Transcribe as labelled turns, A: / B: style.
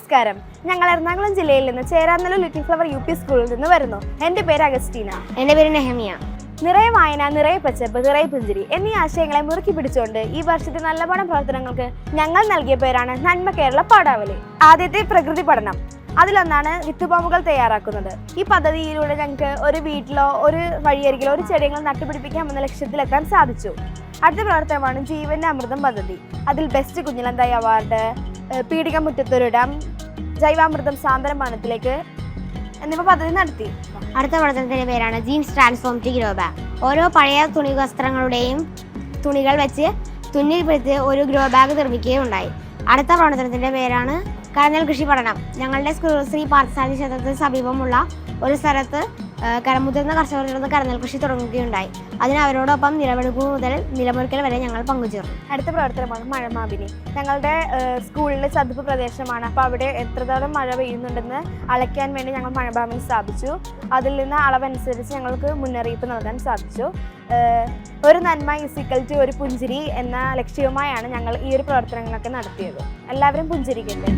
A: നമസ്കാരം. ഞങ്ങൾ എറണാകുളം ജില്ലയിൽ നിന്ന് ചേരാനല്ലൂർ ലിറ്റിൽ ഫ്ലവർ UP സ്കൂളിൽ നിന്ന് വരുന്നു. എൻ്റെ പേര് അഗസ്റ്റീന.
B: എൻ്റെ പേര് നെഹമിയ.
A: നിറയെ വായന, നിറയെ പച്ചപ്പ്, നിറയെ പുഞ്ചിരി എന്നീ ആശയങ്ങളെ മുറുക്കി പിടിച്ചുകൊണ്ട് ഈ വർഷത്തെ നല്ല പഠന പ്രവർത്തനങ്ങൾക്ക് ഞങ്ങൾ നൽകിയ പേരാണ് നന്മ കേരള പാഠാവലി. ആദ്യത്തെ പ്രകൃതി പഠനം, അതിലൊന്നാണ് വിത്തുബോംബുകൾ തയ്യാറാക്കുന്നത്. ഈ പദ്ധതിയിലൂടെ ഞങ്ങൾക്ക് ഒരു വീട്ടിലോ ഒരു വഴിയരികിലോ ഒരു ചെടികൾ നട്ടുപിടിപ്പിക്കാമെന്ന ലക്ഷ്യത്തിലെത്താൻ സാധിച്ചു. അടുത്ത പ്രവർത്തനമാണ് ജീവന്റെ അമൃതം പദ്ധതി. അതിൽ ബെസ്റ്റ് കുഞ്ഞിലന്തായി അവാർഡ്, പീഡിക മുറ്റത്തൊരിടം, ജൈവാമൃതം സാന്ത്വനം വനത്തിലേക്ക് എന്നിവ പദ്ധതി നടത്തി.
B: അടുത്ത പ്രവർത്തനത്തിൻ്റെ പേരാണ് ജീൻസ് ട്രാൻസ്ഫോംറ്റീവ് ഗ്രോ ബാഗ്. ഓരോ പഴയ തുണി വസ്ത്രങ്ങളുടെയും തുണികൾ വെച്ച് തുന്നിപ്പിടിച്ച് ഒരു ഗ്രോ ബാഗ് നിർമ്മിക്കുകയുണ്ടായി. അടുത്ത പ്രവർത്തനത്തിൻ്റെ പേരാണ് കരനെൽ കൃഷി പഠനം. ഞങ്ങളുടെ ശ്രീ പാർത്ഥസാരഥി ക്ഷേത്രത്തിന് സമീപമുള്ള ഒരു സ്ഥലത്ത് മുതിർന്ന കർഷകർ ചേർന്ന് കരനെൽ കൃഷി തുടങ്ങുകയുണ്ടായി. അതിന് അവരോടൊപ്പം നിലവെടുപ്പ് മുതൽ നിലമുറിക്കൽ വരെ ഞങ്ങൾ പങ്കുചേർന്നു.
A: അടുത്ത പ്രവർത്തനമാണ് മഴമാപിനി. ഞങ്ങളുടെ സ്കൂളിലെ ചതുപ്പ് പ്രദേശമാണ്. അപ്പോൾ അവിടെ എത്രത്തോളം മഴ പെയ്യുന്നുണ്ടെന്ന് അളയ്ക്കാൻ വേണ്ടി ഞങ്ങൾ മഴമാപിനി സ്ഥാപിച്ചു. അതിൽ നിന്ന് അളവനുസരിച്ച് ഞങ്ങൾക്ക് മുന്നറിയിപ്പ് നൽകാൻ സാധിച്ചു. ഒരു നന്മ = ഒരു പുഞ്ചിരി എന്ന ലക്ഷ്യവുമായാണ് ഞങ്ങൾ ഈ ഒരു പ്രവർത്തനങ്ങളൊക്കെ നടത്തിയത്. എല്ലാവരും പുഞ്ചിരിക്കട്ടെ.